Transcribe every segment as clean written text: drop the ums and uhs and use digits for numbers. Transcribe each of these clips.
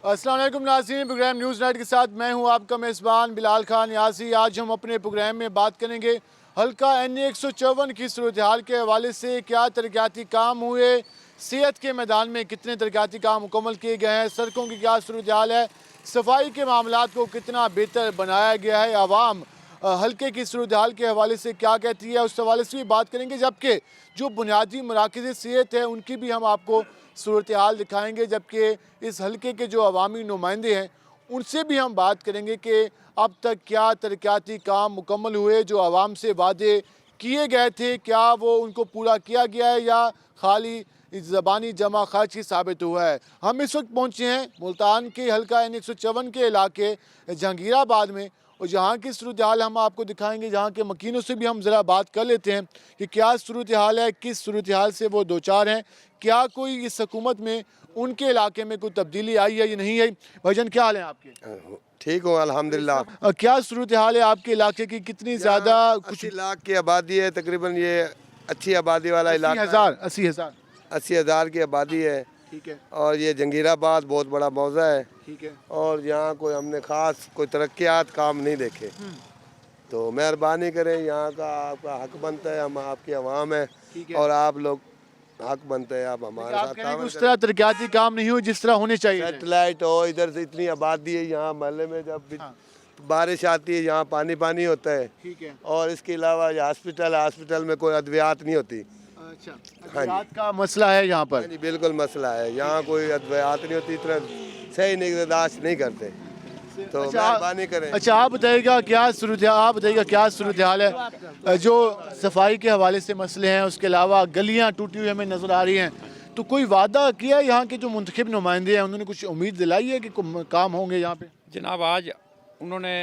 अस्सलाम वालेकुम नाज़रीन, प्रोग्राम न्यूज़ नाइट के साथ मैं हूं आपका मेज़बान बिलाल खान यासी। आज हम अपने प्रोग्राम में बात करेंगे हल्का NA 154 की सूरत हाल के हवाले से। क्या तरक्याती काम हुए, सेहत के मैदान में कितने तरक्याती काम मुकम्मल किए गए हैं, सड़कों की क्या सूरत हाल है, सफाई के मामलात को कितना बेहतर बनाया गया है, आवाम हल्के की सूरत हाल के हवाले से क्या कहती है, उस हवाले से भी बात करेंगे। जबकि जो बुनियादी मराकज़ सेहत है उनकी भी हम आपको सूरत हाल दिखाएँगे। जबकि इस हल्के के जो अवामी नुमाइंदे हैं उनसे भी हम बात करेंगे कि अब तक क्या तरक्याती काम मुकम्मल हुए, जो आवाम से वादे किए गए थे क्या वो उनको पूरा किया गया है या खाली ज़बानी जमा खर्च ही साबित हुआ है। हम इस वक्त पहुँचे हैं मुल्तान के हल्का NA 154 के इलाके जहांगीराबाद में, और जहाँ की सूरत हाल हम आपको दिखाएंगे। जहाँ के मकीनों से भी हम ज़रा बात कर लेते हैं कि क्या सूरत हाल है, किस सूरत हाल से वो दो चार हैं, क्या कोई इस हुकूमत में उनके इलाके में कोई तब्दीली आई है या नहीं आई। भाईजान क्या हाल है आपके? ठीक हो अल्हम्दुलिल्लाह। क्या सूरत हाल है आपके इलाके की? कितनी ज़्यादा? कुछ 80 लाख की आबादी है तकरीबन। ये अच्छी आबादी वाला इलाका है। 80,000 की आबादी है। ठीक है, और ये जंगीराबाद बहुत बड़ा मौज़ा है। ठीक है। और यहाँ कोई हमने ख़ास कोई तरक्यात काम नहीं देखे, तो मेहरबानी करें, यहाँ का आपका हक बनता है, हम आपकी आवाम है ठीक है। और आप लोग हक बनते हैं, आप हमारे आप साथ कह रहे हैं कि ताउन उस तरह तरक्याती काम नहीं हुए जिस तरह होने चाहिए थे। सेटेलाइट हो, इधर से इतनी आबादी है यहाँ मोहल्ले में, जब भी बारिश आती है यहाँ पानी पानी होता है। ठीक है। और इसके अलावा ये हॉस्पिटल में कोई अद्वियात नहीं होती। अच्छा, हाँ जी। रात का मसला है यहाँ पर। हाँ जी, बिल्कुल मसला है, यहाँ कोई अद्वियात नहीं होती, इतना सही निगहदाश्त नहीं करते, तो मेहरबानी करें। अच्छा, आप बताइएगा क्या सूरत हाल है। जो सफाई के हवाले से मसले हैं, उसके अलावा गलियाँ टूटी हुई हमें नज़र आ रही हैं, तो कोई वादा किया है यहाँ के जो मुंतखब नुमाइंदे हैं, उन्होंने कुछ उम्मीद दिलाई है कि काम होंगे यहाँ पे? जनाब आज उन्होंने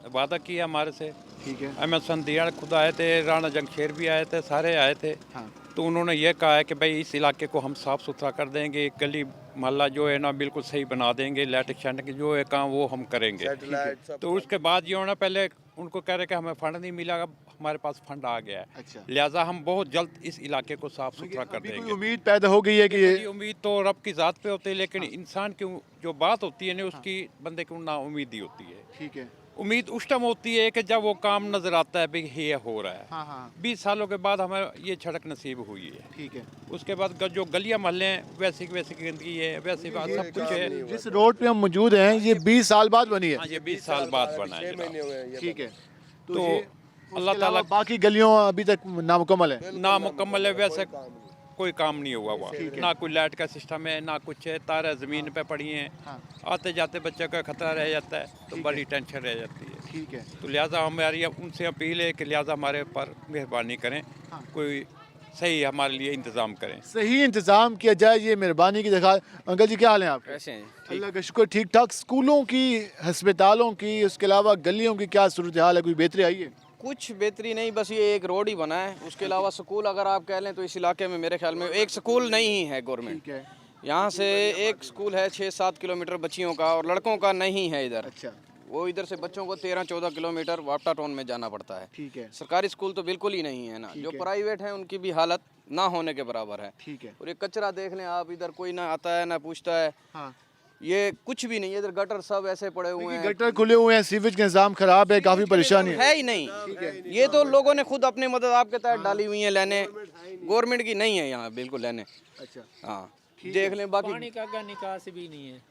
वादा किया हमारे से। ठीक है। अहमद संदियाड़ खुद आए थे, राणा जंगशेर भी आए थे, सारे आए थे। हाँ। तो उन्होंने ये कहा है कि भाई इस इलाके को हम साफ़ सुथरा कर देंगे, गली मोहल्ला जो है ना बिल्कुल सही बना देंगे, लाइट शाइट जो है काम वो हम करेंगे। तो उसके बाद ये होना, पहले उनको कह रहे कि हमें फ़ंड नहीं मिला, अब हमारे पास फ़ंड आ गया है। अच्छा। लिहाजा हम बहुत जल्द इस इलाके को साफ़ सुथरा कर अभी कोई देंगे। उम्मीद पैदा हो गई है कि ये उम्मीद तो रब की ज़ात पे होती है, लेकिन इंसान की जो बात होती है ना उसकी बंदे को ना उम्मीद ही होती है। ठीक है। उम्मीद उस टाइम होती है कि जब वो काम नजर आता है भाई ये हो रहा है। हाँ हाँ। 20 सालों के बाद हमें ये सड़क नसीब हुई है। ठीक है। उसके बाद जो गलियां मोहल्ले हैं वैसी वैसी गंदगी है, वैसी बात सब कुछ है। जिस रोड पे हम मौजूद हैं ये 20 साल बाद बनी है। हाँ, ये 20 साल बाद बना है 6 महीने जनाब। हुए हैं ये ठीक है। तो ये अल्लाह उसके अलावा ताला बाकी गलियों अभी तक नामुकम्मल है। नामुकम्मल है, वैसे कोई काम नहीं हुआ हुआ, ना कोई लाइट का सिस्टम है, ना कुछ है। तारे ज़मीन पे पड़ी हैं, हाँ। आते जाते बच्चे का खतरा रह जाता है, तो बड़ी टेंशन रह जाती है। ठीक है। तो लिहाजा हमारी अब उनसे अपील है कि लिहाजा हमारे ऊपर मेहरबानी करें, कोई सही हमारे लिए इंतज़ाम करें। सही इंतज़ाम किया जाए, ये मेहरबानी की दिखा। अंकल जी क्या हाल है आपके? कैसे हैं? अल्लाह का शुक्र, ठीक ठाक। स्कूलों की, अस्पतालों की, उसके अलावा गलियों की क्या सूरत हाल है? कोई बेहतरी आई है? कुछ बेहतरी नहीं, बस ये एक रोड ही बना है। उसके अलावा स्कूल अगर आप कह लें तो इस इलाके में मेरे ख्याल में एक स्कूल नहीं है गवर्नमेंट। ठीक है। यहाँ से एक स्कूल है 6-7 किलोमीटर बच्चियों का, और लड़कों का नहीं है इधर। अच्छा। वो इधर से बच्चों को 13-14 किलोमीटर वापटा टाउन में जाना पड़ता है। ठीक है। सरकारी स्कूल तो बिल्कुल ही नहीं है ना। जो प्राइवेट है उनकी भी हालत ना होने के बराबर है। ठीक है। और ये कचरा देख लें आप, इधर कोई ना आता है ना पूछता है। हाँ। ये कुछ भी नहीं है, इधर गटर सब ऐसे पड़े हुए हैं। गटर खुले हुए हैं, सीवेज का निज़ाम खराब है, काफ़ी परेशानी है। है ही नहीं। ये तो लोगों ने खुद अपनी मदद आपके तहत डाली हुई है लेने, गवर्नमेंट की नहीं है यहाँ बिल्कुल लेने। अच्छा। हाँ, देख लें बाकी पानी का आगे निकास भी नहीं है,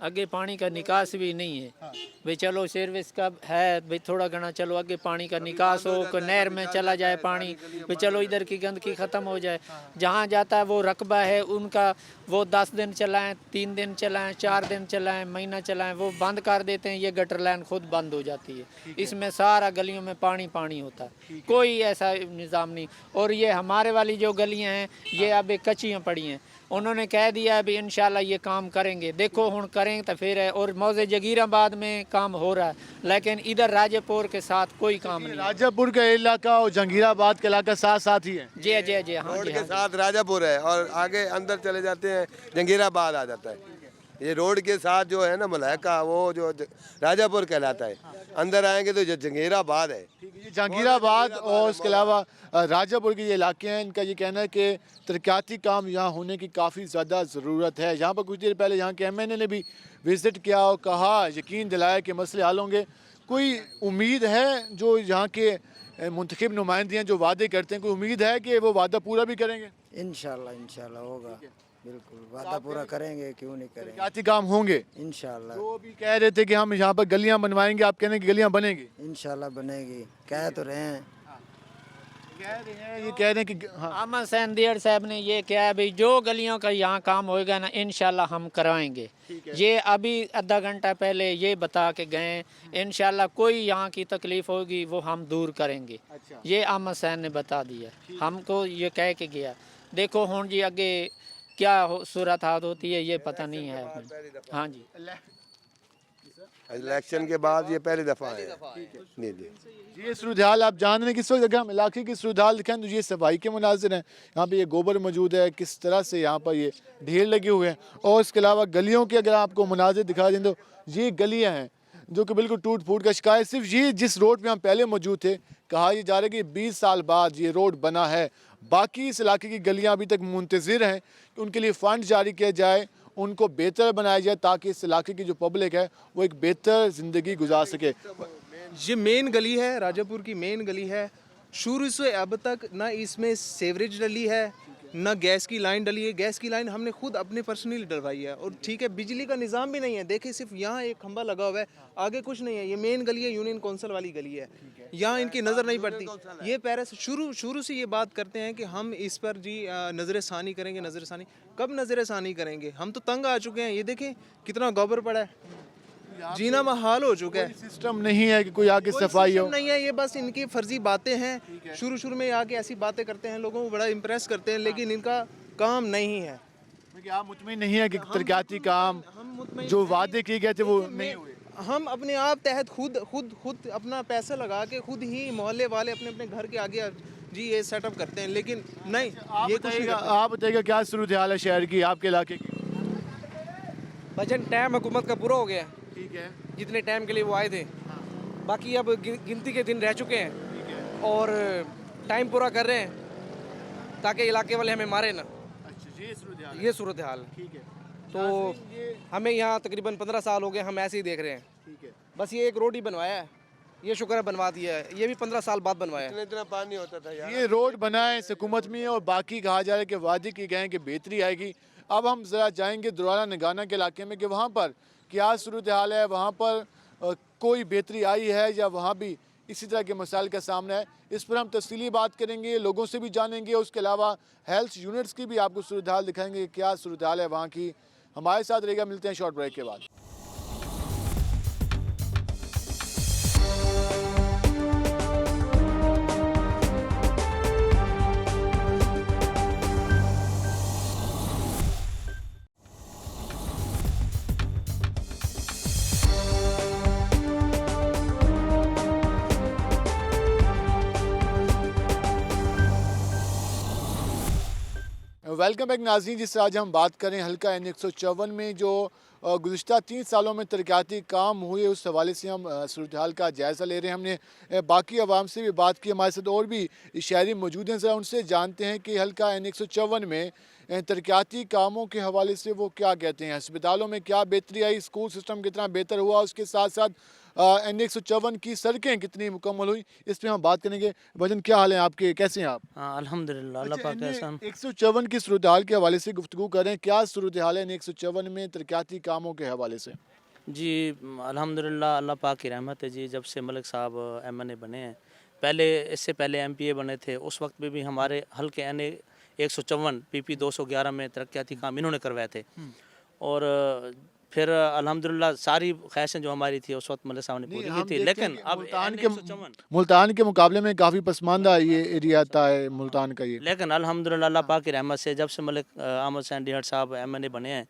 आगे पानी का निकास भी नहीं है। भाई चलो सर्विस का है, भाई थोड़ा घना चलो आगे पानी का निकास हो, कि नहर में चला जाए पानी, भाई चलो इधर की गंदगी ख़त्म हो जाए। जहाँ जाता है वो रकबा है उनका, वो 10 दिन चलाएं, 3 दिन चलाएं, 4 दिन चलाएं, महीना चलाएं, वो बंद कर देते हैं। ये गटर लाइन खुद बंद हो जाती है। इसमें सारा गलियों में पानी पानी होता है, कोई ऐसा निज़ाम नहीं। और ये हमारे वाली जो गलियाँ हैं ये अब एक कच्चियाँ पड़ी हैं। उन्होंने कह दिया अभी इंशाल्लाह ये काम करेंगे, देखो हुण करें तो फिर है। और मौजे जगीराबाद में काम हो रहा है, लेकिन इधर राजापुर के साथ कोई काम नहीं है। राजापुर का इलाका और जहांगीराबाद का इलाका साथ साथ ही है। जी जी हाँ रोड जी के हाँ। साथ राजापुर है और आगे अंदर चले जाते हैं जंगीराबाद आ जाता है। ये रोड के साथ जो है ना मलाइका, वो जो राजापुर कहलाता है, अंदर आएंगे तो जो जंगीराबाद है। ये जहांगीराबाद और उसके अलावा राजापुर के ये इलाके हैं, इनका ये कहना है कि तरक्याती काम यहाँ होने की काफ़ी ज़्यादा ज़रूरत है। यहाँ पर कुछ देर पहले यहाँ के MNA ने भी विज़िट किया और कहा, यकीन दिलाया कि मसले हल होंगे। कोई उम्मीद है जो यहाँ के मुंतखब नुमाइंदे हैं जो वादे करते हैं, कोई उम्मीद है कि वो वादा पूरा भी करेंगे? इंशाल्लाह होगा, बिल्कुल वादा पूरा करेंगे, क्यों नहीं करेंगे, तरक्याती काम होंगे इंशाल्लाह। तो अभी कह रहे थे कि हम यहाँ पर गलियाँ बनवाएंगे, आप कहने की गलियाँ बनेंगी? इंशाल्लाह बनेगी, कह तो रहे हैं। ये कह रहे हैं कि हाँ। अहमद हुसैन दियर साहब ने ये किया है भाई, जो गलियों का यहाँ काम होएगा ना इंशाल्लाह हम करवाएंगे। ये अभी आधा घंटा पहले ये बता के गए, इंशाल्लाह कोई यहाँ की तकलीफ होगी वो हम दूर करेंगे। ये अहमद हुसैन ने बता दिया, हमको ये कह के गया। देखो हुन जी अगे क्या सूरत हाल होती है ये पता नहीं है। हाँ जी, इलेक्शन के बाद ये पहली दफ़ा है। जी जी, ये सूरत आप जान रहे हैं किस वक्त हम इलाके की सूरत दिखाएं तो ये सफाई के मुनाजिर हैं। यहाँ पे ये गोबर मौजूद है, किस तरह से यहाँ पर ये ढेर लगे हुए हैं। और इसके अलावा गलियों के अगर आपको मुनाजिर दिखा दें तो ये गलियाँ हैं जो कि बिल्कुल टूट फूट का शिकार है। सिर्फ ये जिस रोड पे हम पहले मौजूद थे, कहा यह जा रहा है कि 20 साल बाद ये रोड बना है। बाकी इस इलाके की गलियाँ अभी तक मुंतज़िर हैं कि उनके लिए फ़ंड जारी किया जाए, उनको बेहतर बनाया जाए ताकि इस इलाके की जो पब्लिक है वो एक बेहतर ज़िंदगी गुजार सके। ये मेन गली है, राजापुर की मेन गली है। शुरू से अब तक ना इसमें सेवरेज डली है, ना गैस की लाइन डली है। गैस की लाइन हमने खुद अपने पर्सनली डलवाई है। और ठीक है, बिजली का निज़ाम भी नहीं है। देखिए सिर्फ यहाँ एक खंबा लगा हुआ है, आगे कुछ नहीं है। ये मेन गली है, यूनियन काउंसिल वाली गली है, यहाँ इनकी नज़र नहीं पड़ती। ये पेरिस शुरू से ये बात करते हैं कि हम इस पर जी नज़र सानी करेंगे। नज़र सानी कब नज़र सानी करेंगे? हम तो तंग आ चुके हैं। ये देखें कितना गोबर पड़ा है, जीना महाल हो चुका है। सिस्टम नहीं है कि कोई आके सफाई हो, नहीं है, ये बस इनकी फर्जी बातें हैं। शुरू में आके ऐसी बातें करते हैं, लोगों को बड़ा इम्प्रेस करते हैं, लेकिन इनका काम नहीं है। आप मुतमिन नहीं है कि तरक्याती काम जो वादे किए गए थे वो नहीं हुए? हम अपने आप तहत खुद अपना पैसा लगा के खुद ही मोहल्ले वाले अपने अपने घर के आगे जी ये सेटअप करते हैं, लेकिन नहीं ये कुछ नहीं। आप बताइएगा क्या सूरत हाल है शहर की, आपके इलाके की? भजन टाइम हुकूमत का पूरा हो गया, ठीक है, जितने टाइम के लिए वो आए थे। बाकी अब गिनती के दिन रह चुके हैं और टाइम पूरा कर रहे हैं ताकि इलाके वाले हमें मारे ना। अच्छा, ये सूरत हाल है। ठीक है, तो हमें यहाँ तकरीबन 15 साल हो गए, हम ऐसे ही देख रहे हैं। ठीक है, बस ये एक रोड ही बनवाया है, ये शुक्र है बनवा दिया है। ये भी 15 साल बाद बनवाया है। इतना पानी होता था यार। ये रोड बना है इस हुकूमत में और बाकी कहा जा रहा है कि वादे किए गए हैं कि बेहतरी आएगी। अब हम ज़रा जाएंगे दुराना नगाना के इलाके में कि वहाँ पर क्या सूरत हाल है, वहाँ पर कोई बेहतरी आई है या वहाँ भी इसी तरह के मसाइल का सामना है। इस पर हम तफसीली बात करेंगे, लोगों से भी जानेंगे। उसके अलावा हेल्थ यूनिट्स की भी आपको सूरत हाल दिखाएंगे, क्या सूरत हाल है वहाँ की। हमारे साथ रहेगा, मिलते हैं शॉर्ट ब्रेक के बाद। वेलकम बैक नाज़रीन। जिससे आज हम बात करें हल्का N154 में जो गुज़िश्ता 3 सालों में तरक्याती काम हुए, उस हवाले से हम सूरत हाल का जायज़ा ले रहे हैं। हमने बाकी अवाम से भी बात की, हमारे साथ और भी शहरी मौजूद हैं। ज़रा उनसे जानते हैं कि हल्का N154 में तरक्याती कामों के हवाले से वो क्या कहते हैं। अस्पतालों में क्या बेहतरी आई, स्कूल सिस्टम कितना बेहतर हुआ, उसके साथ साथ N154 की सड़कें कितनी मुकम्मल हुई, इस पर हम बात करेंगे। भजन क्या हाल है आपके, कैसे हैं आप? हाँ अल्हम्दुलिल्लाह, अल्लाह पाक का एहसान। 154 की सूरत हाल के हवाले से गुफ्तगू करें, क्या सूरत हाल है 154 में तरक्याती कामों के हवाले से? जी अल्हम्दुलिल्लाह, अल्लाह पाक की रहमत है जी। जब से मलिक साहब MNA बने हैं, पहले इससे पहले MPA बने थे, उस वक्त में भी हमारे हल्के N154 PP 211 में तरक्याती काम इन्होंने करवाए थे। और फिर अल्हम्दुलिल्लाह सारी ख्वाहिशें जो हमारी थी उस वक्त मलिक साहब ने पूरी की थी। लेकिन अब मुल्तान के मुकाबले में काफ़ी पसमानदा ये एरिया आता है मुल्तान का ये। लेकिन अल्हम्दुलिल्लाह अल्लाह पाक की रहमत से जब से मलिक अहमद हुसैन डिहट साहब MNA बने हैं,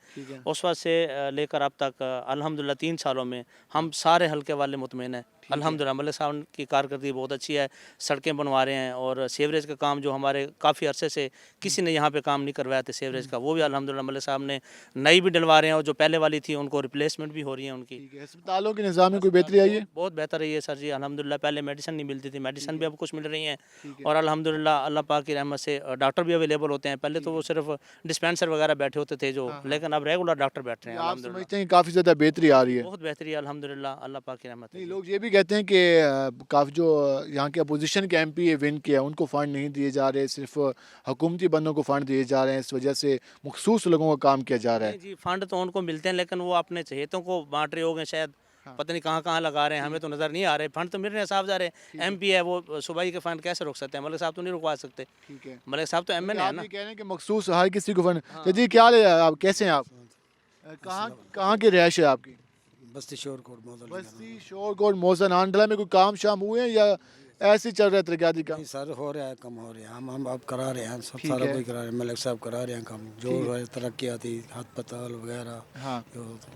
उस वक्त से लेकर अब तक अल्हम्दुलिल्लाह 3 सालों में हम सारे हल्के वाले मुतमईन हैं। अल्हम्दुलिल्लाह मलिक साहब की कारकर्दगी बहुत अच्छी है, सड़कें बनवा रहे हैं और सीवरेज का काम जो हमारे काफ़ी अरसे से किसी ने यहाँ पे काम नहीं करवाया था सीवरेज का, वो भी अल्हम्दुलिल्लाह मलिक साहब ने नई भी डलवा रहे हैं और जो पहले वाली थी उनको रिप्लेसमेंट भी हो रही है उनकी। ठीक है, अस्पतालों के निज़ाम में कोई बेहतरी आई है? बहुत बेहतर है ये सर जी अल्हम्दुलिल्लाह। पहले मेडिसिन नहीं मिलती थी, मेडिसिन भी अब कुछ मिल रही हैं और अल्हम्दुलिल्लाह अल्लाह पाक की रहमत से डॉक्टर भी अवेलेबल होते हैं। पहले तो वो सिर्फ डिस्पेंसर वगैरह बैठे होते थे जो, लेकिन अब रेगुलर डॉक्टर बैठ रहे हैं आप अल्हम्दुलिल्लाह। समझते हैं काफ़ी ज़्यादा बेहतरी आ रही है? बहुत बेहतरी है अल्हम्दुलिल्लाह, अल्लाह पाक की रहमत है। नहीं, लोग ये भी कहते हैं कि काफ़ी जो यहाँ के अपोजिशन के एमपी विन किया उनको फ़ंड नहीं दिए जा रहे, सिर्फ हुकूमती बंदों को फ़ंड दिए जा रहे हैं, इस वजह से मखसूस लोगों का काम किया जा रहा है। नहीं जी, फंड तो उनको मिलते हैं लेकिन वो अपने चहेतों को बांट रहे होंगे शायद, पता नहीं कहाँ कहाँ लगा रहे हैं, हमें तो नज़र नहीं आ रहे। फंड तो मिल रहे हैं साफ जा रहे हैं। एमपी है वो सूबाई के फंड कैसे रोक सकते हैं? मलिक साहब तो नहीं रुकवा सकते। ठीक है, मलिक साहब तो एमएनए है आप ना। ये कह रहे हैं कि मखसूस हर किसी को फ़ंड। तो जी क्या हाल है, आप कैसे हैं आप? कहाँ कहाँ की रिहाइश है आपकी? बस्ती शोरकोट मौजूद बस्ती शोरकोट मोहसन आंडला में कोई काम शाम हुए हैं या ऐसे ही चल रहा है तरक्याती काम? सर हो रहा है, कम हो रहा है, हम अब करा रहे हैं, सब ठीक सारा है। कोई करा रहे हैं, मलिक साहब करा रहे हैं काम जो है तरक्याती अस्पताल वगैरह हाँ,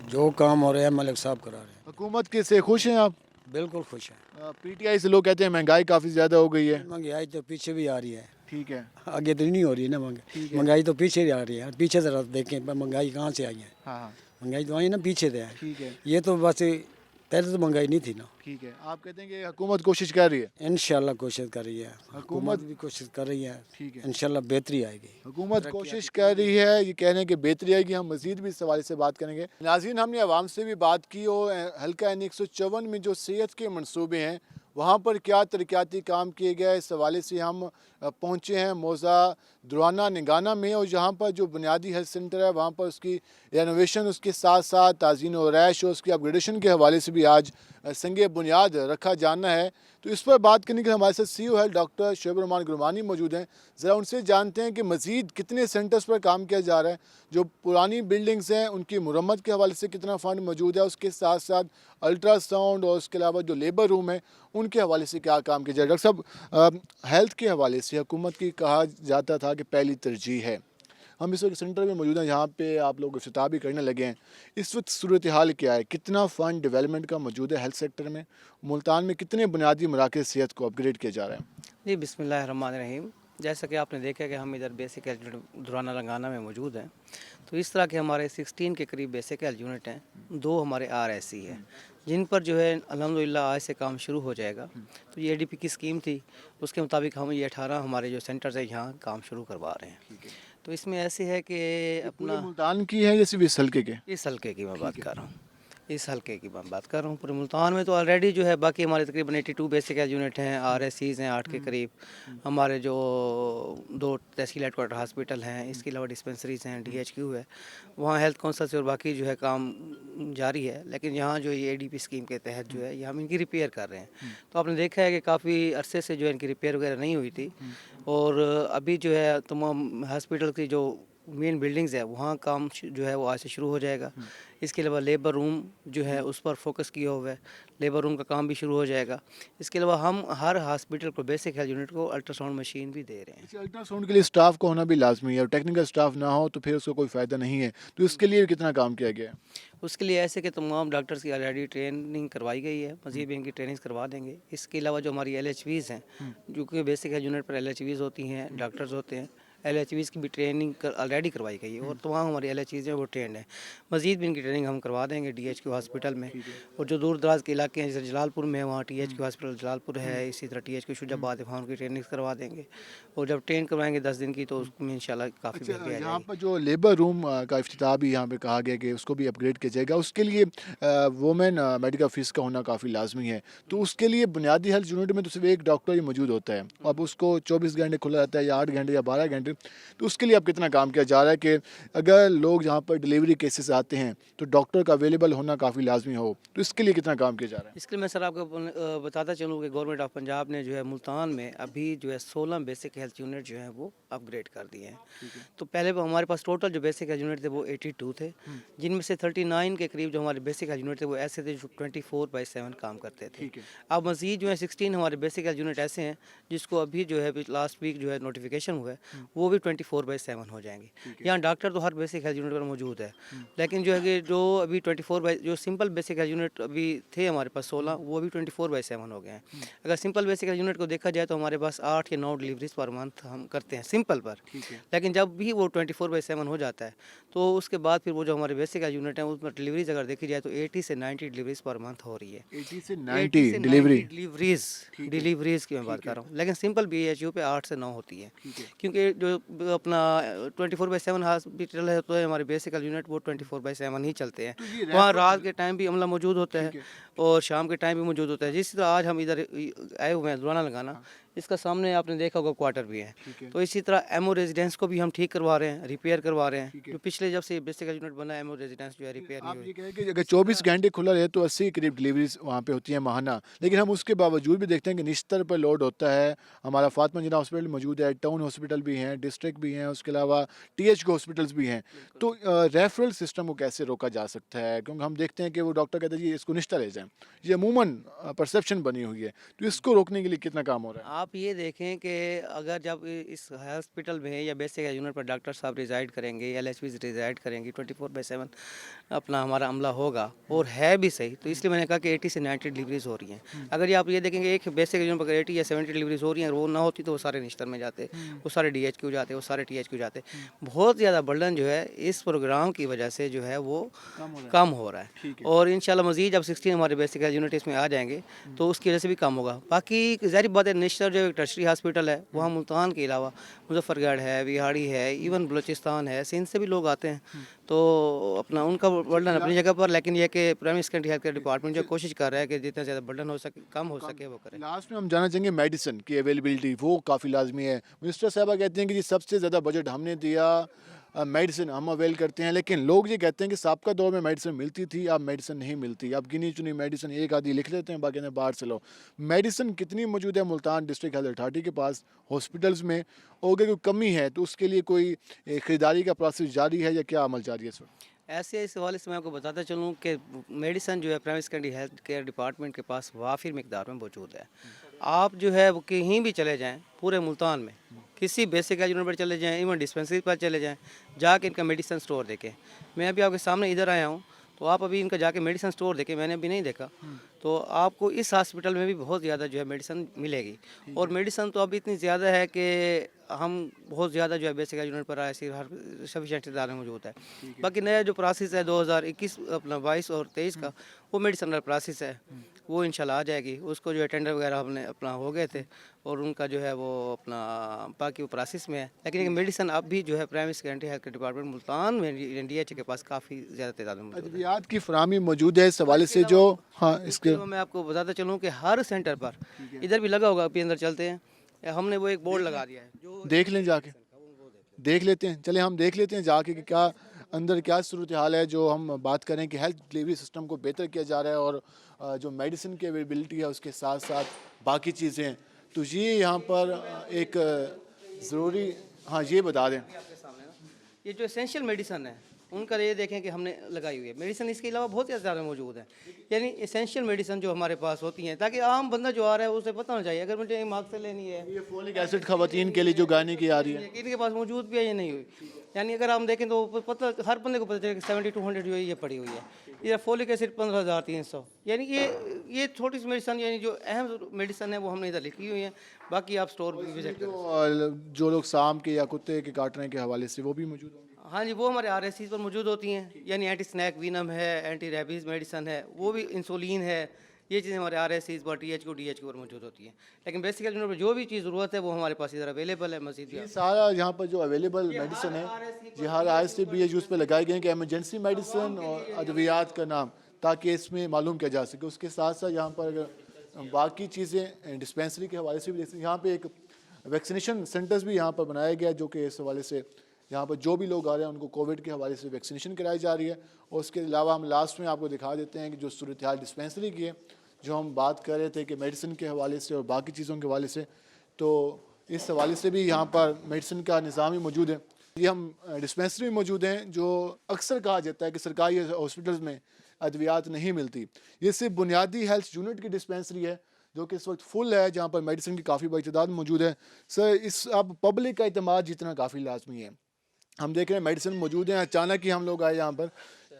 जो काम हो रहा है मलिक साहब करा रहे हैं। हुकूमत के से खुश हैं आप? बिल्कुल खुश हैं। पीटीआई से लोग कहते हैं महंगाई काफ़ी ज़्यादा हो गई है। महंगाई तो पीछे भी आ रही है, ठीक है, आगे तो नहीं हो रही है ना महंगाई तो पीछे ही आ रही है। पीछे से देखें महंगाई कहाँ से आई है, हाँ हाँ, महंगाई तो आई ना पीछे से है। ठीक है, ये तो बस पहले तो महंगाई नहीं थी ना। ठीक है। आप कहते हैं कि हुकूमत कोशिश कर रही है? इंशाल्लाह कोशिश कर रही है, हुकूमत भी कोशिश कर रही है, ठीक है, इंशाल्लाह बेहतरी आएगी। हुकूमत कोशिश कर रही है, ये कहने की बेहतरी आएगी। हम मज़ीद भी इस हवाले से बात करेंगे। नाज़रीन, हमने आवाम से भी बात की और हल्का N154 में जो सेहत के मनसूबे हैं वहाँ पर क्या तरक्याती काम किए गए, इस हवाले से हम पहुँचे हैं मौज़ा दुराना निगाना में। और जहाँ पर जो बुनियादी हेल्थ सेंटर है वहाँ पर उसकी रेनोवेशन, उसके साथ साथ ताज़ीन व रैश और उसकी अपग्रेडेशन के हवाले से भी आज संगे बुनियाद रखा जाना है। तो इस पर बात करने के लिए हमारे साथ CEO health doctor Shoaib Rahman Gurbani मौजूद हैं। ज़रा उनसे जानते हैं कि मज़ीद कितने सेंटर्स पर काम किया जा रहा है, जो पुरानी बिल्डिंग्स हैं उनकी मुरम्मत के हवाले से कितना फ़ंड मौजूद है, उसके साथ साथ अल्ट्रासाउंड और उसके अलावा जो लेबर रूम है उनके हवाले से क्या काम किया जाए। डॉक्टर साहब, हेल्थ के हवाले से हुकूमत की कहा जाता था कि पहली तरजीह है। हम इस वक्त सेंटर में मौजूद हैं, यहाँ पे आप लोग इफ्तिताह भी करने लगे हैं। इस वक्त सूरत हाल क्या है, कितना फ़ंड डेवलपमेंट का मौजूद है हेल्थ सेक्टर में? मुल्तान में कितने बुनियादी मराकज़ सेहत को अपग्रेड किया जा रहा है? जी बिस्मिल्लाहिर्रहमानिर्रहीम। जैसा कि आपने देखा कि हम इधर बेसिक हेल्थ यूनिट दुराना लगाना में मौजूद हैं, तो इस तरह के हमारे 16 के करीब बेसिक हेल्थ यूनिट हैं, 2 हमारे RSC है जिन पर जो है अल्हम्दुलिल्लाह आज से काम शुरू हो जाएगा। तो ये ADP की स्कीम थी, उसके मुताबिक हम ये 18 हमारे जो सेंटर्स है यहाँ काम शुरू करवा रहे हैं। तो इसमें ऐसे है कि अपना मुल्तान की है या सिर्फ इस हल्के के? इस हल्के की मैं बात कर रहा हूँ, इस हल्के की मैं बात कर रहा हूँ। पूरे मुल्तान में तो ऑलरेडी जो है बाकी हमारे तकरीबन 82 बेसिक हेल्थ यूनिट हैं, RSCs हैं 8 के करीब, हमारे जो 2 तहसील हेडक्वार्टर हॉस्पिटल हैं, इसके अलावा डिस्पेंसरीज हैं, DHQ है, वहाँ हेल्थ काउंसिल से और बाकी जो है काम जारी है। लेकिन यहाँ जो ये ADP स्कीम के तहत जो है ये हम इनकी रिपेयर कर रहे हैं। तो आपने देखा है कि काफ़ी अरसे से जो है इनकी रिपेयर वगैरह नहीं हुई थी और अभी जो है तमाम हॉस्पिटल की जो मेन बिल्डिंग्स है वहाँ काम जो है वो आज से शुरू हो जाएगा। इसके अलावा लेबर रूम जो है उस पर फोकस किया हुआ है, लेबर रूम का काम भी शुरू हो जाएगा। इसके अलावा हम हर हॉस्पिटल को बेसिक हेल्थ यूनिट को अल्ट्रासाउंड मशीन भी दे रहे हैं। अल्ट्रासाउंड के लिए स्टाफ को होना भी लाजमी है और टेक्निकल स्टाफ ना हो तो फिर उसको कोई फ़ायदा नहीं है। तो इसके लिए कितना काम किया गया है? उसके लिए ऐसे कि तमाम डॉक्टर्स की ऑलरेडी ट्रेनिंग करवाई गई है, मज़ीद भी इनकी ट्रेनिंग करवा देंगे। इसके अलावा जो हमारी LHVs हैं, जो कि बेसिक हेल्थ यूनिट पर LHVs होती हैं, डॉक्टर्स होते हैं, LHVs की भी ट्रेनिंग ऑलरेडी करवाई गई है और तमाम हमारी LHVs हैं वो ट्रेंड है। मज़ीद भी इनकी ट्रेनिंग हम करवा देंगे DHQ हॉस्पिटल में। और जो दूर दराज के इलाके हैं जैसे जलालपुर में है वहाँ THQ हॉस्पिटल जलालपुर है, इसी तरह THQ शुजाबाद है, वहाँ उनकी ट्रेनिंग करवा देंगे। और जब ट्रेन करवाएंगे 10 दिन की तो उसमें इंशाल्लाह काफ़ी बेहतरी आ यहाँ जाएगी। पर जो लेबर रूम का इफ्तिताह भी यहाँ पे कहा गया कि उसको भी अपग्रेड किया जाएगा, उसके लिए वुमेन मेडिकल ऑफिस का होना काफ़ी लाजमी है। तो उसके लिए बुनियादी हेल्थ यूनिट में तो सिर्फ एक डॉक्टर ही मौजूद होता है, अब उसको 24 घंटे खुला रहता है या 8 घंटे या 12 घंटे। तो उसके लिए अब कितना काम किया जा रहा है कि अगर लोग यहाँ पर डिलीवरी केसेस आते हैं तो डॉक्टर का अवेलेबल होना काफ़ी लाजमी हो, तो इसके लिए कितना काम किया जा रहा है? इसके लिए मैं सर आपको बताता चलूँ कि गवर्नमेंट ऑफ पंजाब ने जो है मुल्तान में अभी जो है 16 बेसिक हेल्थ यूनिट जो है वो अपग्रेड कर दिए हैं। तो पहले हमारे पास टोटल जो बेसिक हेल्थ यूनिट थे वो 82 थे, जिनमें से 39 के करीब जो हमारे बेसिक हेल्थ यूनिट थे वो ऐसे थे जो 24/7 काम करते थे। अब मज़ीद जो है 16 हमारे बेसिक हेल्थ यूनिट ऐसे हैं जिसको अभी जो है लास्ट वीक जो है नोटिफिकेशन हुआ है, वो भी 24/7 हो जाएंगे। यहाँ डॉक्टर तो हर बेसिक हेल्थ यूनिट पर मौजूद है, लेकिन जो है कि जो अभी 24 जो सिंपल बेसिक हेल्थ यूनिट अभी थे हमारे पास 16, वो अभी 24/7 हो गए हैं। अगर सिंपल बेसिक हेल्थ यूनिट को देखा जाए तो हमारे पास 8 या 9 डिलीवरीज पर मंथ हम करते हैं सिंपल पर, लेकिन जब भी वो 24/7 हो जाता है तो उसके बाद फिर वो जो हमारे बेसिक हेल्थ यूनिट है उसमें डिलीवरीज अगर देखी जाए तो 80 से 90 डिलीवरीज पर मंथ हो रही है। 80 से 90 डिलीवरी डिलीवरीज की मैं बात कर रहा हूँ, लेकिन सिंपल BHU पे 8 से 9 होती है, क्योंकि जो अपना 24/7 हॉस्पिटल है तो हमारे बेसिक यूनिट वो 24/7 ही चलते हैं। वहाँ रात के टाइम भी अमला मौजूद होता है और शाम के टाइम भी मौजूद होता है। जिस तरह आज हम इधर आए हुए हैं दुराना लगाना, इसका सामने आपने देखा होगा क्वार्टर भी है। तो इसी तरह एमओ रेजिडेंस को भी हम ठीक करवा रहे हैं, रिपेयर करवा रहे हैं। जो पिछले जब से बेसिक यूनिट बना है एमओ रेजिडेंस जो है रिपेयर नहीं आप हुई। ये कहें कि अगर 24 घंटे खुला रहे तो 80 करीब डिलीवरीज वहाँ पे होती हैं माहाना, लेकिन हम उसके बावजूद भी देखते हैं कि निश्तर पर लोड होता है। हमारा फातिमा जिन्ना हॉस्पिटल मौजूद है, टाउन हॉस्पिटल भी हैं, डिस्ट्रिक्ट भी हैं, उसके अलावा TH हॉस्पिटल्स भी हैं। तो रेफरल सिस्टम को कैसे रोका जा सकता है? क्योंकि हम देखते हैं कि वो डॉक्टर कहते हैं जी इसको निश्तर ले जाएं, ये अमूमन परसेप्शन बनी हुई है। तो इसको रोकने के लिए कितना काम हो रहा है? आप ये देखें कि अगर जब इस हॉस्पिटल में या बेसिक यूनिट पर डॉक्टर साहब रिजाइड करेंगे, LHPs रिजाइड करेंगी, 24/7 अपना हमारा अमला होगा और है भी सही, तो इसलिए मैंने कहा कि 80 से 90 डिलीवरीज हो रही हैं। अगर ये आप ये देखेंगे एक बेसिक यूनिट पर 80 या 70 डिलीवरीज हो रही हैं, वो ना होती तो वो सारे निश्तर में जाते, वो सारे DHQ जाते, वो सारे THQ जाते। बहुत ज़्यादा बर्डन जो है इस प्रोग्राम की वजह से जो है वो कम हो रहा है और इंशाल्लाह मज़ीद जब 16 हमारे बेसिक यूनिट इसमें आ जाएंगे तो उसकी वजह से भी कम होगा। बाकी ज़ाहिर बात है निश्तर जो एक टर्शरी हॉस्पिटल है वहाँ मुल्तान के अलावा मुजफ्फरगढ़ है, विहाड़ी है, इवन बलूचिस्तान है, सिंध से भी लोग आते हैं। तो अपना उनका बर्डन अपनी जगह पर, लेकिन यह कि primary secondary health care department जो कोशिश कर रहा है कि जितना ज़्यादा बर्डन हो सके कम हो सके वो करे। लास्ट में हम जानना चाहेंगे मेडिसिन की अवेलेबिलिटी, वो काफ़ी लाजमी है। मिनिस्टर साहबा कहते हैं कि जी सबसे ज़्यादा बजट हमने दिया, मेडिसिन हम अवेल करते हैं, लेकिन लोग ये कहते हैं कि साबका दौर में मेडिसिन मिलती थी, अब मेडिसिन नहीं मिलती। अब गिनी चुनी मेडिसिन एक आधी लिख लेते हैं, बाकी बाहर से लो। मेडिसिन कितनी मौजूद है मुल्तान डिस्ट्रिक्ट हेल्थ अथॉरिटी के पास हॉस्पिटल्स में, और अगर कोई कमी है तो उसके लिए कोई ख़रीदारी का प्रोसेस जारी है या क्या अमल जारी है इस वक्त? ऐसे इस हवाले से मैं आपको बताता चलूँ कि मेडिसिन जो है primary secondary health care department के पास वाफिर मिकदार में मौजूद है। आप जो है वो कहीं भी चले जाएं पूरे मुल्तान में, किसी बेसिक यूनिट पर चले जाएं, इवन डिस्पेंसरी पर चले जाएं, जाके इनका मेडिसिन स्टोर देखें। मैं अभी आपके सामने इधर आया हूँ तो आप अभी इनका जाके मेडिसिन स्टोर देखें, मैंने अभी नहीं देखा, तो आपको इस हॉस्पिटल में भी बहुत ज़्यादा जो है मेडिसिन मिलेगी। और मेडिसिन तो अभी इतनी ज़्यादा है कि हम बहुत ज़्यादा जो है बेसिक यूनिट पर ऐसी हर सफिशेंट तादाद में मौजूद है। बाकी नया जो प्रोसेस है 2021 अपना 22 और 23 का, वो मेडिसिनल प्रोसेस है, वो इंशाल्लाह आ जाएगी। उसको जो है टेंडर वगैरह हमने अपना हो गए थे और उनका जो है वो अपना बाकी वो प्रोसेस में है। लेकिन मेडिसिन अब भी जो है primary secondary health care department Multan में DH के पास काफ़ी ज़्यादा तादाद में मौजूद है। अद्वियात की फराहमी मौजूद है इस हवाले से जो हाँ इसके मैं आपको बताता चलूँ कि हर सेंटर पर इधर भी लगा होगा, अभी अंदर चलते हैं, हमने वो एक बोर्ड लगा दिया है जो देख लें, जाके देख लेते हैं। चले हम देख लेते हैं जाके कि क्या अंदर क्या सूरत हाल है। जो हम बात करें कि हेल्थ डिलीवरी सिस्टम को बेहतर किया जा रहा है और जो मेडिसिन की अवेलेबिलिटी है उसके साथ साथ बाकी चीज़ें, तो ये यहाँ पर एक ज़रूरी हाँ ये बता दें। ये जो एसेंशियल मेडिसिन है उनका ये देखें कि हमने लगाई हुई है मेडिसिन, इसके अलावा बहुत ज़्यादा मौजूद है। यानी एसेंशियल मेडिसिन जो हमारे पास होती हैं ताकि आम बंदा जो आ रहा है उसे पता होना चाहिए। अगर मुझे मार्क्स से लेनी है, ये फोलिक एसिड खवातीन के लिए जो गाने की आ रही है, इनके पास मौजूद भी है या नहीं हुई, यानी अगर हम देखें तो पता हर बंदे को पता चले कि 7200 जो है ये पड़ी हुई है। ये फोलिक एसिड 15300, यानी ये छोटी सी मेडिसिन यानी जो अहम मेडिसिन है वो हमने इधर लिखी हुई है। बाकी आप स्टोर भी विजिट करें। जो लोग सांप के या कुत्ते के काटने के हवाले से वो भी मौजूद होंगे। हाँ जी, वो हमारे RSCs पर मौजूद होती हैं, यानी एंटी स्नैक वीनम है, एंटी रेबीज़ मेडिसन है, वो भी इंसुलिन है, ये चीज़ें हमारे RSCs पर THQ DHQ पर मौजूद होती हैं। लेकिन बेसिकली यूनिट पर जो भी चीज़ ज़रूरत है वो हमारे पास इधर अवेलेबल है। मजीद ये सारा यहाँ पर जो अवेलेबल मेडिसिन है ये हर RSC-BHUs पे लगाए गए हैं कि एमरजेंसी मेडिसिन और अद्वियात का नाम, ताकि इसमें मालूम किया जा सके। उसके साथ साथ यहाँ पर अगर बाकी चीज़ें डिस्पेंसरी के हवाले से भी देखते हैं, यहाँ पे एक वैक्सीनेशन सेंटर्स भी यहाँ पर बनाया गया जो कि इस हवाले से यहाँ पर जो भी लोग आ रहे हैं उनको कोविड के हवाले से वैक्सीनेशन कराई जा रही है। और उसके अलावा हम लास्ट में आपको दिखा देते हैं कि जो सूरत हाल डिस्पेंसरी की है, जो हम बात कर रहे थे कि मेडिसिन के हवाले से और बाकी चीज़ों के हवाले से, तो इस हवाले से भी यहाँ पर मेडिसिन का निज़ाम ही मौजूद है। ये हम डिस्पेंसरी में मौजूद हैं जो अक्सर कहा जाता है कि सरकारी हॉस्पिटल्स में अद्वियात नहीं मिलती। ये सिर्फ बुनियादी हेल्थ यूनिट की डिस्पेंसरी है जो कि इस वक्त फुल है, जहाँ पर मेडिसिन की काफ़ी बड़ी तादाद मौजूद है। सर, इस अब पब्लिक का इत्तेमाद जितना काफ़ी लाजमी है। हम देख रहे हैं मेडिसिन मौजूद हैं, अचानक ही हम लोग आए यहाँ पर,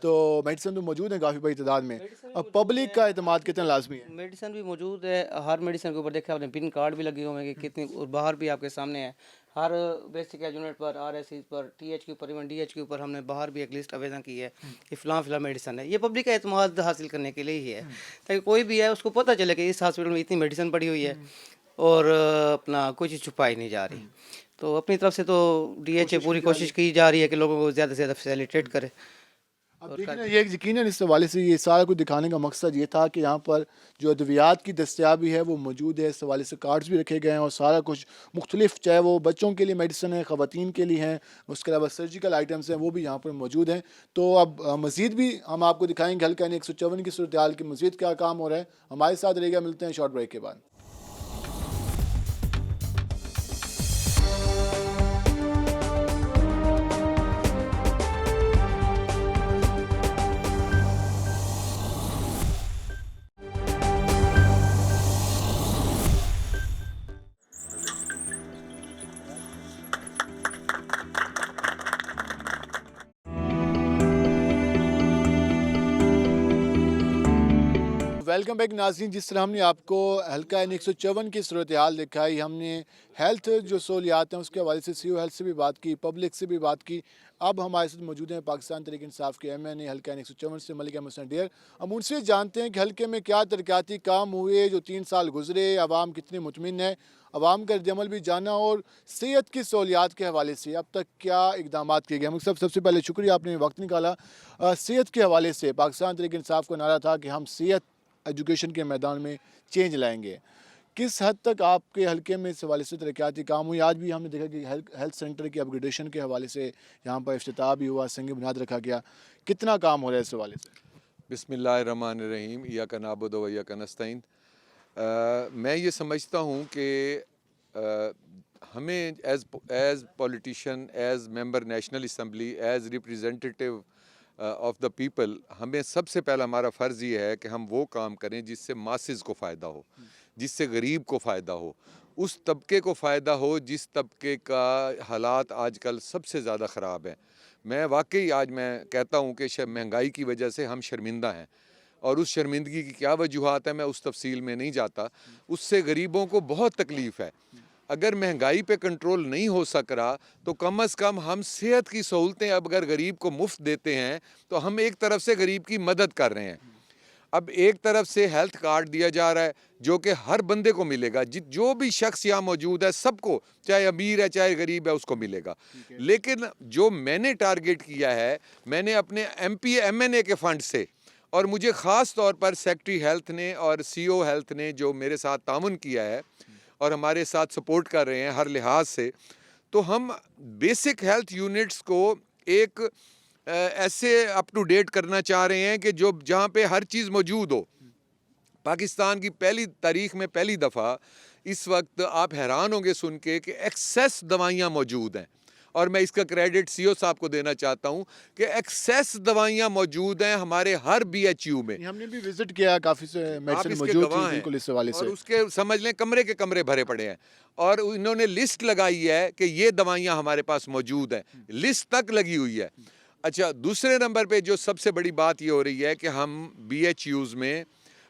तो मेडिसिन तो मौजूद है काफ़ी बड़ी तादाद में। अब पब्लिक का इत्तेमाद कितना लाजमी है? मेडिसिन भी मौजूद है, हर मेडिसिन के ऊपर देखा आपने पिन कार्ड भी लगे हुए हैं कि कितनी, और बाहर भी आपके सामने है। हर बेसिक यूनिट पर, RSC पर, TH के ऊपर, इवन DH के ऊपर हमने बाहर भी एक लिस्ट आवेदन की है कि फ़िलहाल मेडिसिन है। ये पब्लिक का एतमाद हासिल करने के लिए ही है, ताकि कोई भी है उसको पता चले कि इस हॉस्पिटल में इतनी मेडिसिन पड़ी हुई है और अपना कोई चीज़ छुपाई नहीं जा रही। तो अपनी तरफ से तो DH पूरी कोशिश की जा रही है कि लोगों को ज़्यादा से ज़्यादा फैसिलिटेट करे। अब देखिए ना, ये यकीनन इस हवाले से ये सारा कुछ दिखाने का मकसद ये था कि यहाँ पर जो अद्वियात की दस्तियाबी है वो मौजूद है। इस हवाले से कार्ड्स भी रखे गए हैं और सारा कुछ मुख्तलिफ, चाहे वो बच्चों के लिए मेडिसिन है, ख़वातीन के लिए हैं, उसके अलावा सर्जिकल आइटम्स हैं, वो भी यहाँ पर मौजूद हैं। तो अब मज़ीद भी हम आपको दिखाएंगे हल्का 154 की सूरत हाल की मज़ीद क्या काम हो रहा है। हमारे साथ रहेगा, मिलते हैं शॉर्ट ब्रेक के बाद। वेलकम बैक नाज़रीन। जिस तरह हमने आपको हल्का 154 की सूरत हाल दिखाई, हमने हेल्थ जो सहूलियात हैं उसके हवाले से CO हेल्थ से भी बात की, पब्लिक से भी बात की। अब हमारे साथ मौजूद हैं पाकिस्तान तहरीक इंसाफ के MNA हल्का 154 से मलिक अहमद हसन डेयर। हम उनसे जानते हैं कि हल्के में क्या तरक्याती काम हुए जो 3 साल गुजरे, आवाम कितनी मुतमिन है, आवाम का रद्द-ए-अमल भी जाना, और सेहत की सहूलियात के हवाले से अब तक क्या इकदाम किए गए। हम सबसे पहले शुक्रिया, आपने वक्त निकाला। सेहत के हवाले से पाकिस्तान तहरीक इंसाफ का नारा था कि हम सेहत एजुकेशन के मैदान में चेंज लाएंगे। किस हद तक आपके हल्के में इस हवाले से तरक्याती काम हुई? आज भी हमने देखा कि हेल्थ सेंटर के अपग्रेडेशन के हवाले से यहाँ पर इफ्तिताह भी हुआ, संग बुनियाद रखा गया। कितना काम हो रहा है इस हवाले से? बिस्मिल्लाहिर्रहमानिर्रहीम, इय्याका नअबुदु व इय्याका नस्तईन। मैं ये समझता हूँ कि हमें as politician, as member national assembly, as representative of the people, हमें सबसे पहला हमारा फ़र्ज़ ये है कि हम वो काम करें जिससे मासेस को फ़ायदा हो, जिससे गरीब को फ़ायदा हो, उस तबके को फ़ायदा हो जिस तबके का हालात आजकल सबसे ज़्यादा ख़राब है। मैं वाकई आज मैं कहता हूँ कि महंगाई की वजह से हम शर्मिंदा हैं, और उस शर्मिंदगी की क्या वजूहात है मैं उस तफसील में नहीं जाता। उससे गरीबों को बहुत तकलीफ़ है। अगर महंगाई पे कंट्रोल नहीं हो सक रहा तो कम अज़ कम हम सेहत की सहूलतें अब अगर गरीब को मुफ्त देते हैं तो हम एक तरफ से गरीब की मदद कर रहे हैं। अब एक तरफ से हेल्थ कार्ड दिया जा रहा है जो कि हर बंदे को मिलेगा, जो भी शख्स यहाँ मौजूद है सबको, चाहे अमीर है चाहे गरीब है, उसको मिलेगा। लेकिन जो मैंने टारगेट किया है, मैंने अपने MPA MNA के फ़ंड से, और मुझे ख़ास तौर पर सेक्रेटरी हेल्थ ने और CO हेल्थ ने जो मेरे साथ ताउन किया है और हमारे साथ सपोर्ट कर रहे हैं हर लिहाज से, तो हम बेसिक हेल्थ यूनिट्स को एक ऐसे अप टू डेट करना चाह रहे हैं कि जो जहाँ पे हर चीज़ मौजूद हो। पाकिस्तान की पहली तारीख में पहली दफ़ा इस वक्त आप हैरान होंगे सुन के कि एक्सेस दवाइयाँ मौजूद हैं, और मैं इसका क्रेडिट CO साहब को देना चाहता हूँ कि एक्सेस दवाइयाँ मौजूद हैं हमारे हर BHU में। हमने भी विजिट किया, काफ़ी से मेडिसिन मौजूद थी, बिल्कुल इस हवाले से। और उसके समझ लें कमरे के कमरे भरे पड़े हैं, और इन्होंने लिस्ट लगाई है कि ये दवाइयाँ हमारे पास मौजूद हैं, लिस्ट तक लगी हुई है। अच्छा, दूसरे नंबर पे जो सबसे बड़ी बात ये हो रही है कि हम BHUs में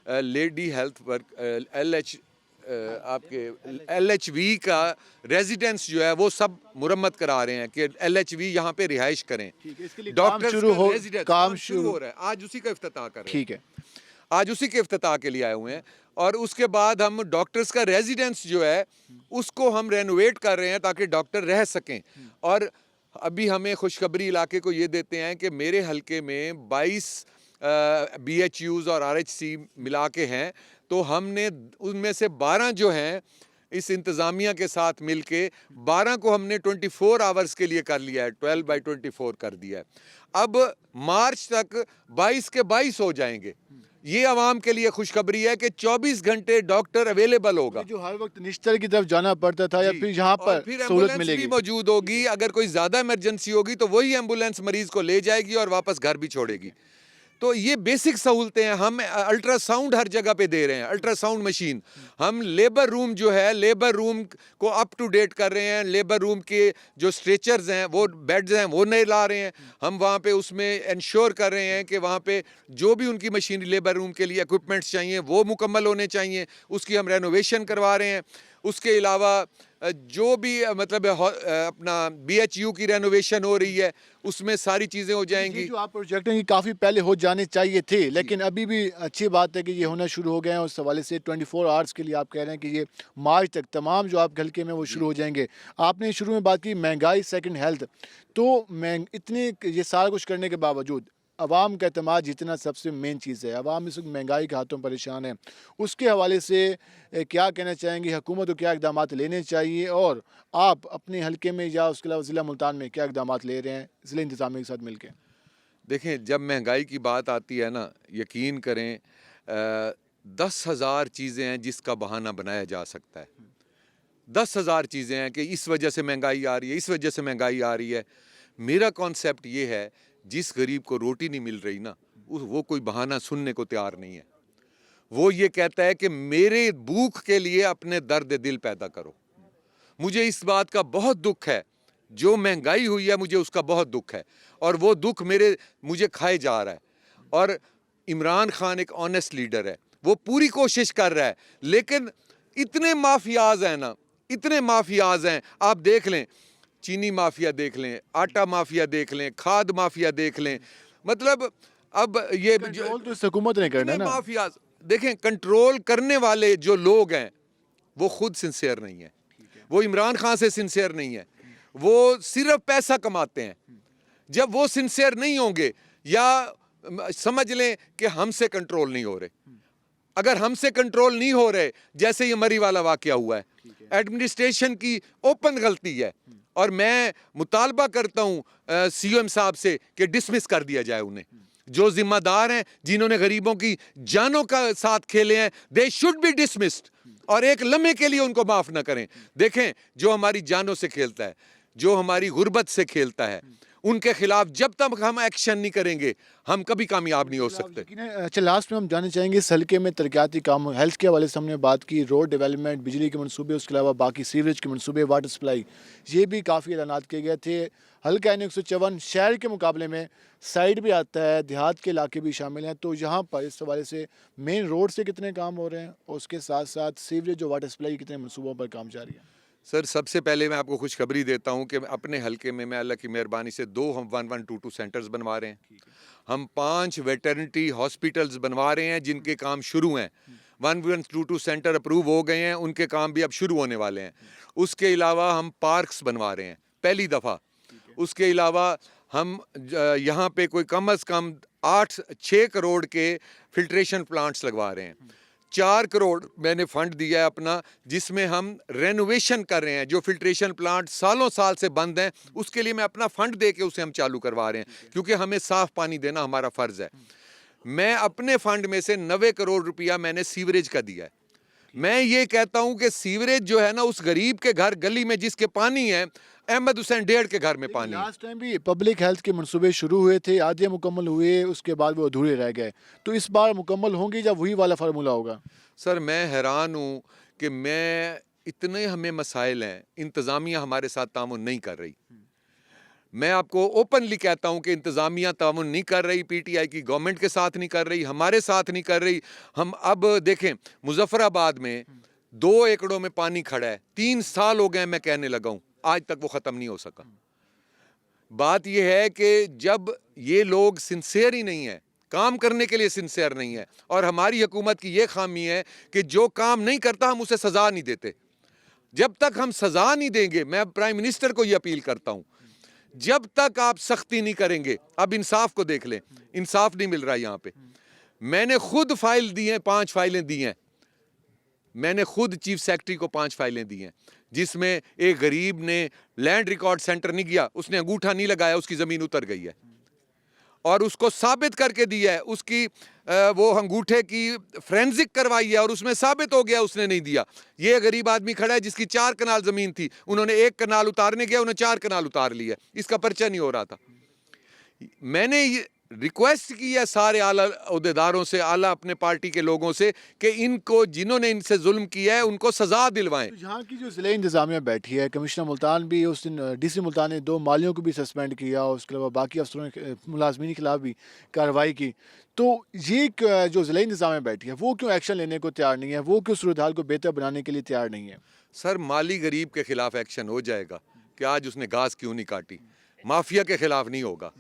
लेडी हेल्थ वर्क आपके LHV का रेजिडेंस जो है वो सब मुरम्मत करा रहे हैं कि LHV यहाँ पे रिहाइश करें। डॉक्टर्स काम शुरू हो रहा है, आज उसी का इफ्तिताह कर रहे हैं। ठीक है, आज उसी के इफ्तिताह के लिए आए हुए हैं। और उसके बाद हम डॉक्टर्स का रेजिडेंस जो है उसको हम रेनोवेट कर रहे हैं ताकि डॉक्टर रह सकें। और अभी हमें खुशखबरी इलाके को ये देते हैं कि मेरे हलके में 22 BHUs और RHC मिला के हैं, तो हमने उनमें से 12 जो हैं इस इंतज़ामिया के साथ मिलके 12 को हमने 24 आवर्स के लिए कर लिया है, 12/24 कर दिया है। अब मार्च तक 22 के 22 हो जाएंगे। ये आवाम के लिए खुशखबरी है कि 24 घंटे डॉक्टर अवेलेबल होगा। जो हर वक्त निश्तर की तरफ जाना पड़ता था या फिर यहाँ पर सहूलत मिलेगी, भी मौजूद होगी। अगर कोई ज़्यादा इमरजेंसी होगी तो वही एम्बुलेंस मरीज़ को ले जाएगी और वापस घर भी छोड़ेगी। तो ये बेसिक सहूलतें हैं। हम अल्ट्रासाउंड हर जगह पे दे रहे हैं, अल्ट्रासाउंड मशीन। हम लेबर रूम जो है, लेबर रूम को अप टू डेट कर रहे हैं। लेबर रूम के जो स्ट्रेचर्स हैं, वो बेड्स हैं, वो नए ला रहे हैं। हम वहाँ पे उसमें इंश्योर कर रहे हैं कि वहाँ पे जो भी उनकी मशीन लेबर रूम के लिए इक्विपमेंट्स चाहिए वो मुकम्मल होने चाहिए, उसकी हम रेनोवेशन करवा रहे हैं। उसके अलावा जो भी मतलब अपना BHU की रेनोवेशन हो रही है, उसमें सारी चीज़ें हो जाएंगी। जो आप प्रोजेक्ट हैं ये काफ़ी पहले हो जाने चाहिए थे, लेकिन अभी भी अच्छी बात है कि ये होना शुरू हो गए हैं। उस हवाले से 24 आवर्स के लिए आप कह रहे हैं कि ये मार्च तक तमाम जो आप हल्के में वो शुरू हो जाएंगे। आपने शुरू में बात की महंगाई, सेकंड हेल्थ, तो इतने ये सारा कुछ करने के बावजूद अवाम का एतमाद जीतना सबसे मेन चीज़ है। अवाम इस वक्त महंगाई के हाथों परेशान है, उसके हवाले से क्या कहना चाहेंगे? हुकूमत को क्या इकदाम लेने चाहिए, और आप अपने हल्के में या उसके अलावा ज़िला मुल्तान में क्या इकदाम ले रहे हैं ज़िला इंतज़ामिया के साथ मिलकर? देखें, जब महंगाई की बात आती है ना, यकीन करें 10,000 चीज़ें हैं जिसका बहाना बनाया जा सकता है। 10,000 चीज़ें हैं कि इस वजह से महंगाई आ रही है, इस वजह से महंगाई आ रही है। मेरा कॉन्सेप्ट ये है, जिस गरीब को रोटी नहीं मिल रही ना, वो कोई बहाना सुनने को तैयार नहीं है। वो ये कहता है कि मेरे भूख के लिए अपने दर्द दिल पैदा करो। मुझे इस बात का बहुत दुख है, जो महंगाई हुई है मुझे उसका बहुत दुख है, और वो दुख मुझे खाए जा रहा है। और इमरान खान एक ऑनेस्ट लीडर है, वो पूरी कोशिश कर रहा है, लेकिन इतने माफियाज हैं ना, इतने माफियाज हैं। आप देख लें, चीनी माफिया देख लें, आटा माफिया देख लें, खाद माफिया देख लें, मतलब अब ये कंट्रोल तो इस हुकूमत ने करना है ना। माफियाज देखें, कंट्रोल करने वाले जो लोग हैं वो खुद सिंसियर नहीं है, वो इमरान खान से सिंसियर नहीं है, वो सिर्फ पैसा कमाते हैं। जब वो सिंसियर नहीं होंगे, या समझ लें कि हमसे कंट्रोल नहीं हो रहे, अगर हमसे कंट्रोल नहीं हो रहे, जैसे ये मरी वाला वाकया हुआ है, एडमिनिस्ट्रेशन की ओपन गलती है, और मैं मुतालबा करता हूँ CM साहब से कि डिसमिस कर दिया जाए उन्हें। जो जिम्मेदार हैं, जिन्होंने गरीबों की जानों का साथ खेले हैं, दे शुड बी डिसमिस्ड, और एक लम्हे के लिए उनको माफ़ ना करें। देखें, जो हमारी जानों से खेलता है, जो हमारी गुर्बत से खेलता है, उनके खिलाफ जब तक हम एक्शन नहीं करेंगे, हम कभी कामयाब नहीं हो सकते। अच्छा, लास्ट में हम जानना चाहेंगे इस हल्के में तरक्याती काम, हेल्थ के हवाले से हमने बात की, रोड डेवलपमेंट, बिजली के मनसूबे, उसके अलावा बाकी सीवरेज के मनसूबे, वाटर सप्लाई, ये भी काफ़ी ऐलानात किए गए थे। हल्का N154 शहर के मुकाबले में साइड भी आता है, देहात के इलाके भी शामिल हैं, तो यहाँ पर इस हवाले से मेन रोड से कितने काम हो रहे हैं, और उसके साथ साथ सीवरेज और वाटर सप्लाई कितने मनसूबों पर काम जारी है? सर, सबसे पहले मैं आपको खुशखबरी देता हूं कि अपने हल्के में मैं अल्लाह की मेहरबानी से 2 हम 1122 सेंटर्स बनवा रहे हैं। हम 5 वेटरनिटी हॉस्पिटल्स बनवा रहे हैं, जिनके काम शुरू हैं। 1122 सेंटर अप्रूव हो गए हैं, उनके काम भी अब शुरू होने वाले हैं। उसके अलावा हम पार्क्स बनवा रहे हैं पहली दफ़ा। उसके अलावा हम यहाँ पे कोई कम अज़ कम 6 करोड़ के फिल्ट्रेशन प्लांट्स लगवा रहे हैं। 4 करोड़ मैंने फंड दिया है अपना, जिसमें हम रेनोवेशन कर रहे हैं। जो फिल्ट्रेशन प्लांट सालों साल से बंद हैं, उसके लिए मैं अपना फंड दे के उसे हम चालू करवा रहे हैं, क्योंकि हमें साफ़ पानी देना हमारा फ़र्ज़ है। मैं अपने फंड में से 90 करोड़ रुपया मैंने सीवरेज का दिया है। मैं ये कहता हूँ कि सीवरेज जो है ना, उस गरीब के घर गली में जिसके पानी है, अहमद हुसैन डेढ़ के घर में पानी है। लास्ट टाइम भी पब्लिक हेल्थ के मनसूबे शुरू हुए थे, आधे मुकम्मल हुए, उसके बाद वो अधूरे रह गए, तो इस बार मुकम्मल होंगे या वही वाला फार्मूला होगा? सर, मैं हैरान हूँ कि इतने हमें मसाइल हैं, इंतज़ामिया हमारे साथ तामुन नहीं कर रही। मैं आपको ओपनली कहता हूँ कि इंतज़ामिया तामुन नहीं कर रही, PTI की गवर्नमेंट के साथ नहीं कर रही, हमारे साथ नहीं कर रही। हम अब देखें, मुजफ्फराबाद में 2 एकड़ों में पानी खड़ा है, 3 साल हो गए मैं कहने लगा हूँ, आज तक वो ख़त्म नहीं हो सका। बात यह है कि जब ये लोग सिंसियर ही नहीं है, काम करने के लिए सिंसियर नहीं है, और हमारी हुकूमत की ये खामी है कि जो काम नहीं करता हम उसे सज़ा नहीं देते। जब तक हम सज़ा नहीं देंगे, मैं प्राइम मिनिस्टर को ये अपील करता हूँ, जब तक आप सख्ती नहीं करेंगे, अब इंसाफ को देख लें, इंसाफ नहीं मिल रहा यहाँ पे। मैंने खुद फाइल दी हैं, 5 फाइलें दी हैं, मैंने खुद चीफ सेक्रेटरी को 5 फाइलें दी हैं, जिसमें एक गरीब ने लैंड रिकॉर्ड सेंटर नहीं किया, उसने अंगूठा नहीं लगाया, उसकी ज़मीन उतर गई है, और उसको साबित करके दिया है, उसकी वो अंगूठे की फ्रेंजिक करवाई है, और उसमें साबित हो गया उसने नहीं दिया। ये गरीब आदमी खड़ा है जिसकी 4 कनाल ज़मीन थी, उन्होंने 1 कनाल उतारने गया, उन्होंने 4 कनाल उतार लिया, इसका पर्चा नहीं हो रहा था। मैंने रिक्वेस्ट की है सारे आला अहदेदारों से, आला अपने पार्टी के लोगों से कि इनको, जिन्होंने इनसे जुल्म किया है, उनको सजा दिलवाएं। तो यहाँ की जो ज़िले इंतज़ामिया बैठी है, कमिश्नर मुल्तान भी उस दिन DC मुल्तान ने 2 मालियों को भी सस्पेंड किया, उसके अलावा बाकी अफसरों ने मुलाजमीन के खिलाफ भी कार्रवाई की। तो ये जो ज़िले इंतज़ामिया बैठी है वो क्यों एक्शन लेने को तैयार नहीं है, वो क्यों सूरत हाल को बेहतर बनाने के लिए तैयार नहीं है? सर, माली गरीब के खिलाफ एक्शन हो जाएगा कि आज उसने घास क्यों नहीं काटी। माफिया के खिलाफ नहीं होगा,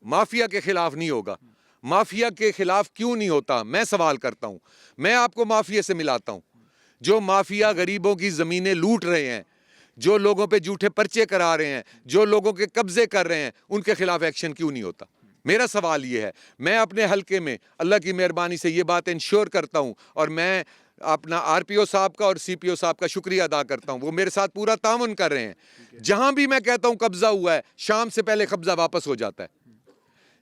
माफिया के खिलाफ नहीं होगा। माफिया के खिलाफ क्यों नहीं होता, मैं सवाल करता हूं। मैं आपको माफिया से मिलाता हूं। जो माफिया गरीबों की जमीनें लूट रहे हैं, जो लोगों पे झूठे पर्चे करा रहे हैं, जो लोगों के कब्जे कर रहे हैं, उनके खिलाफ एक्शन क्यों नहीं होता? मेरा सवाल ये है। मैं अपने हलके में अल्लाह की मेहरबानी से ये बात इंश्योर करता हूं और मैं अपना RPO साहब का और CPO साहब का शुक्रिया अदा करता हूं। वो मेरे साथ पूरा ताउन कर रहे हैं। जहां भी मैं कहता हूं कब्जा हुआ है, शाम से पहले कब्जा वापस हो जाता है।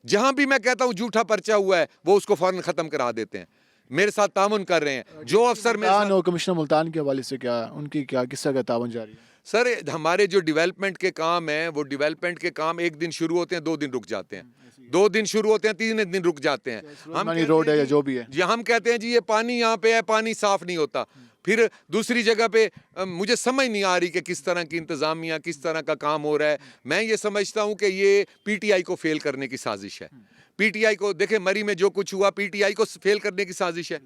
जहां भी मैं कहता हूं झूठा पर्चा हुआ है, वो उसको फौरन खत्म करा देते हैं। मेरे साथ ताउन कर रहे हैं। जो अफसर में और कमिश्नर मुल्तान के हवाले से क्या उनकी क्या किस तरह का ताउन जारी है? सर, हमारे जो डेवलपमेंट के काम हैं, वो डेवलपमेंट के काम एक दिन शुरू होते हैं, 2 दिन रुक जाते हैं। 2 दिन शुरू होते हैं, 3 दिन रुक जाते हैं। हम रोड है या जो भी है, जी, हम कहते हैं जी ये पानी यहाँ पे है, पानी साफ नहीं होता। फिर दूसरी जगह पे मुझे समझ नहीं आ रही कि किस तरह की इंतज़ामिया, किस तरह का काम हो रहा है। मैं ये समझता हूँ कि ये PTI को फेल करने की साजिश है। PTI को देखे, मरी में जो कुछ हुआ PTI को फेल करने की साजिश है।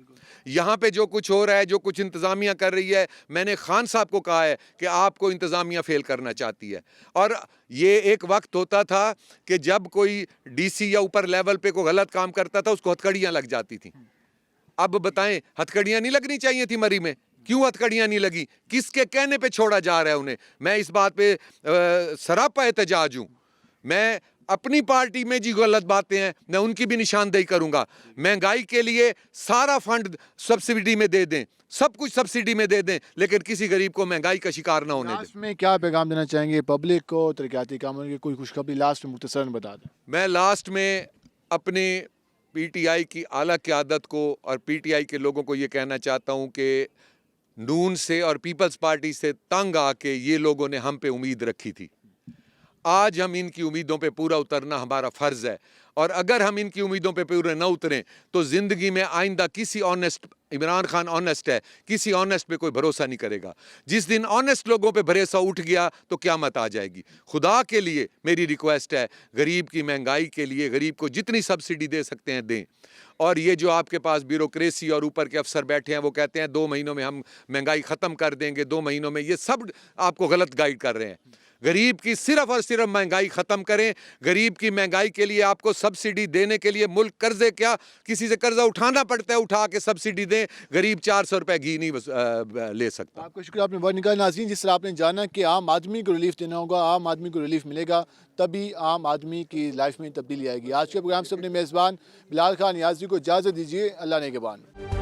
यहाँ पे जो कुछ हो रहा है, जो कुछ इंतज़ामिया कर रही है, मैंने खान साहब को कहा है कि आपको इंतज़ामिया फेल करना चाहती है। और ये एक वक्त होता था कि जब कोई DC या ऊपर लेवल पे कोई गलत काम करता था, उसको हथकड़ियाँ लग जाती थी। अब बताएं, हथकड़ियाँ नहीं लगनी चाहिए थी मरी में? क्यों हथकड़ियाँ नहीं लगी? किसके कहने पे छोड़ा जा रहा है उन्हें? मैं इस बात पे सरापा एहतजाज हूँ। मैं अपनी पार्टी में जी गलत बातें हैं, मैं उनकी भी निशानदेही करूंगा। महंगाई के लिए सारा फंड सब्सिडी में दे दें, सब कुछ सब्सिडी में दे दें, लेकिन किसी गरीब को महंगाई का शिकार ना होने दें। लास्ट में क्या पैगाम देना चाहेंगे पब्लिक को, तरक्याती कामों की कोई खुशखबरी लास्ट में मुख्तसरन बता दें? मैं लास्ट में अपने PTI की आला क़यादत को और PTI के लोगों को ये कहना चाहता हूँ कि नून से और पीपल्स पार्टी से तंग आके ये लोगों ने हम पे उम्मीद रखी थी। आज हम इनकी उम्मीदों पे पूरा उतरना हमारा फ़र्ज़ है। और अगर हम इनकी उम्मीदों पे पूरे न उतरें तो ज़िंदगी में आइंदा किसी ऑनेस्ट, इमरान खान ऑनेस्ट है, किसी ऑनेस्ट पे कोई भरोसा नहीं करेगा। जिस दिन ऑनेस्ट लोगों पे भरोसा उठ गया तो क़यामत आ जाएगी। खुदा के लिए मेरी रिक्वेस्ट है, गरीब की महंगाई के लिए गरीब को जितनी सब्सिडी दे सकते हैं दें। और ये जो आपके पास ब्यूरोक्रेसी और ऊपर के अफसर बैठे हैं, वो कहते हैं 2 महीनों में हम महंगाई ख़त्म कर देंगे, 2 महीनों में, ये सब आपको गलत गाइड कर रहे हैं। गरीब की सिर्फ और सिर्फ महंगाई ख़त्म करें। गरीब की महंगाई के लिए आपको सब्सिडी देने के लिए मुल्क कर्जे क्या, किसी से कर्जा उठाना पड़ता है, उठा के सब्सिडी दें। गरीब 400 रुपये घी नहीं ले सकता। आपका शुक्रिया, आपने बहुत निकाल। नाज़रीन, जिस तरह आपने जाना कि आम आदमी को रिलीफ देना होगा, आम आदमी को रिलीफ मिलेगा, तभी आम आदमी की लाइफ में तब्दीली आएगी। आज के प्रोग्राम से अपने मेज़बान बिलाल खान याज़ी को इजाज़त दीजिए। अल्लाह ने के बाद।